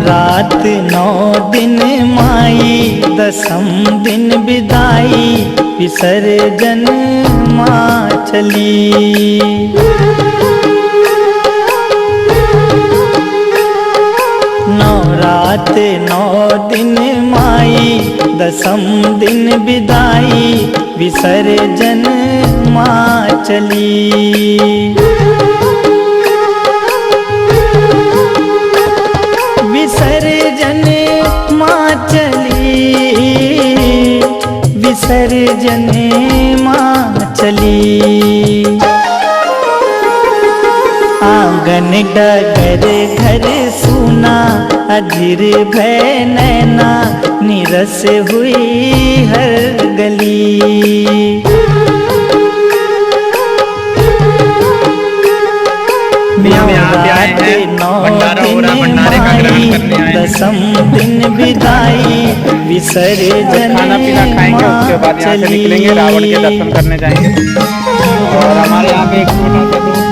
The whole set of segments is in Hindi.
रात 9 दिन माई, दसम दिन विदाई, विसर्जन माँ चली। रात 9 दिन माई, दसम दिन विदाई, विसर्जन माँ चली। विसर्जन माँ चली, विसर्जन माँ चली। आंगन डगर घर सुना, अधीर भय नैना, निरस हुई हर गली। रात 9 दिन माई, दसम दिन विदाई, विसर्जन खाना पीना खाएंगे, उसके बाद यहाँ से निकलेंगे, रावण के दर्शन करने जाएंगे। और हमारे यहाँ पे एक छोटा सा दोस्त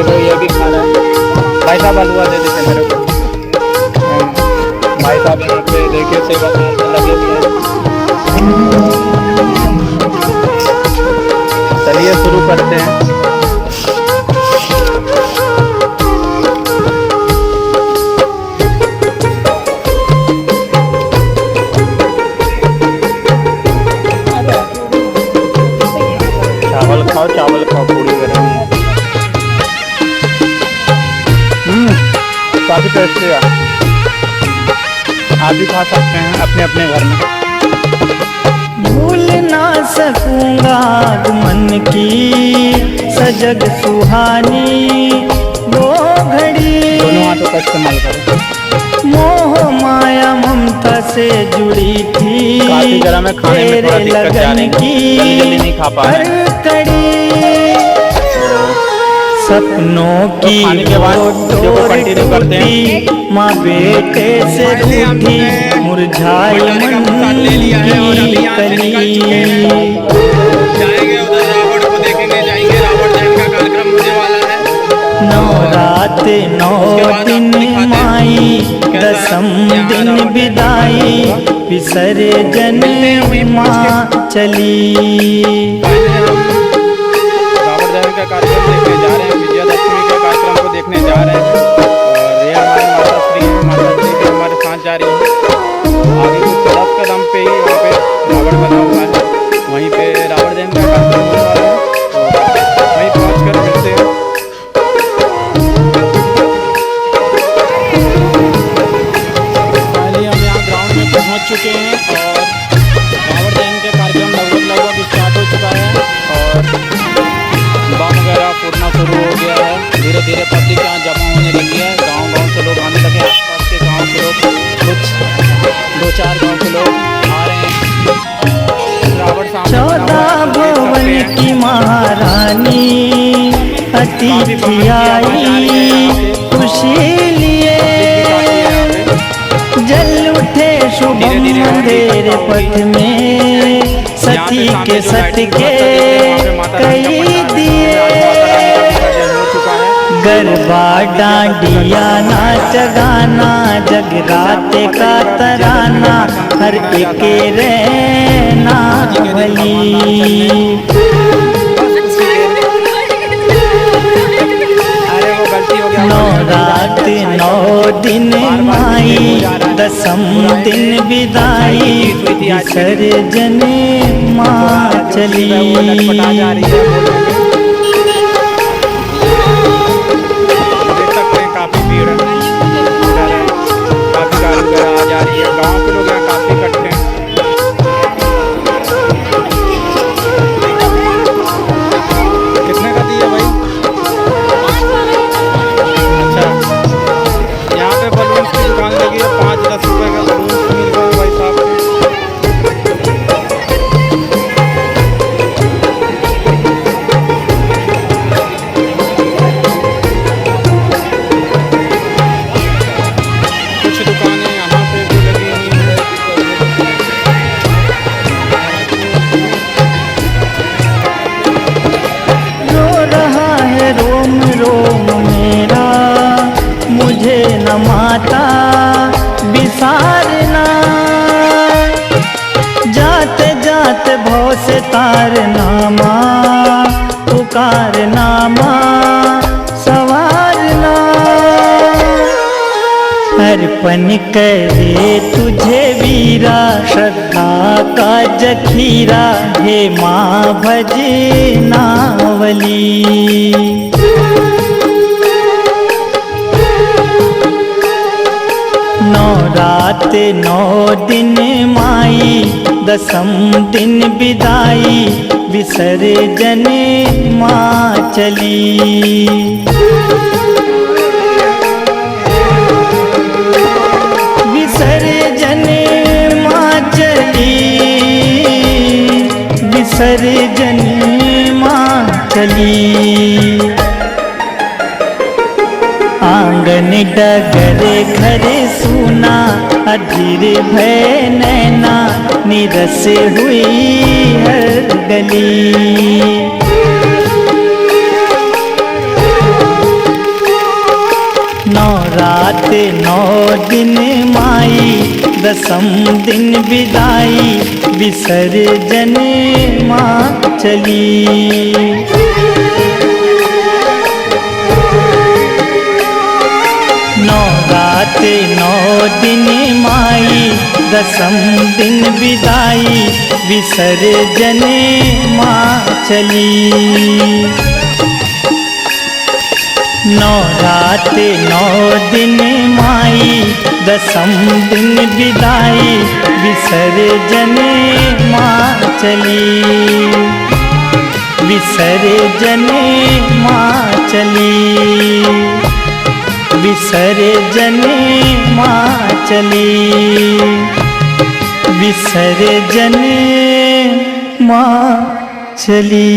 है, ये भी खा रहा है। भाई साहब हलवा दे देते मेरे को। भाई साहब यहाँ पे देखिए सेवा लगे हुए हैं। चलिए शुरू करते हैं। चावल खाओ पूरी गर्म है। काफी टेस्टी है। आप भी खा सकते हैं अपने अपने घर में। भूल ना सकूंगा मन की सजग सुहानी वो घड़ी, दोनों हाथों का इस्तेमाल करो। मोह माया ममता से जुड़ी थी, काफी गर्म है, खाने में थोड़ा दिक्कत जा रही है, जल्दी नहीं खा पा रहे। सपनों की खाने के बाद कंटिन्यू करते हैं। माँ बेटे से रूठी, मुरझाई मन की कली। जाएंगे उधर रावण को देखेंगे, जाएंगे रावण दहन का कार्यक्रम होने वाला है। 9 रात 9 दिन माई, दसम दिन विदाई, विसर्जन माँ चली। रावण दहन का कार्यक्रम देखने जा रहे हैं, विजयादशमी के कार्यक्रम को देखने जा रहे हैं। और ये हमारी माता श्री है, माता श्री भी हमारे साथ जा रही है। आगे कुछ 10 कदम पे ही वहाँ पे रावण बना हुआ है, वहीं पे रावण दहन का कार्यक्रम होने वाला है। तो वहीं पहुँच कर मिलते हैं। पहले हम यहाँ ग्राउंड में पहुँच चुके हैं और रावण दहन के कार्यक्रम लगभग स्टार्ट हो चुका है और बम वगैरह फूटना शुरू हो गया है। धीरे धीरे पब्लिक यहाँ जमा होने लगी है। गांव से लोग आने लगे, आसपास के गांव के लोग, कुछ 2-4 गांव के लोग आ रहे हैं। रावण सामने 14 भुवन की महारानी अतिथि आई, खुशी लिए जल उठे शुभ मंदिर पथ में, सती के सत के कई दिए। गरबा डांडिया नाच गाना, जगराते का तराना, हर एक रहना भली। 9 रात 9 दिन माई, दसम दिन विदाई, विसर्जन माँ चली। काफी भीड़ है, काफी गाड़ी वगैरह आ जा रही है। गाँव के लोग यहाँ काफी इकट्ठे हैं। से तार नामा पुकार नामा सवारना। अर्पण करे तुझे वीरा श्रद्धा का जखीरा, हे माँ भजनावली। नौ रात नौ दिन माई, दसम दिन विदाई, विसर्जन माँ चली। विसर्जन माँ चली, विसर्जन माँ चली। आंगन डगर घर सुना, अधीर भय नैना, निरस हुई हर गली। नौ रात नौ दिन माई, दसम दिन विदाई, विसर्जन माँ चली। नौ रात नौ दिन माई, दसम दिन विदाई, विसर्जन माँ चली। नौ रात नौ दिन माई, दसम दिन विदाई, विसर्जन माँ चली। विसर्जन माँ चली, विसर्जन माँ चली, विसर्जन माँ चली।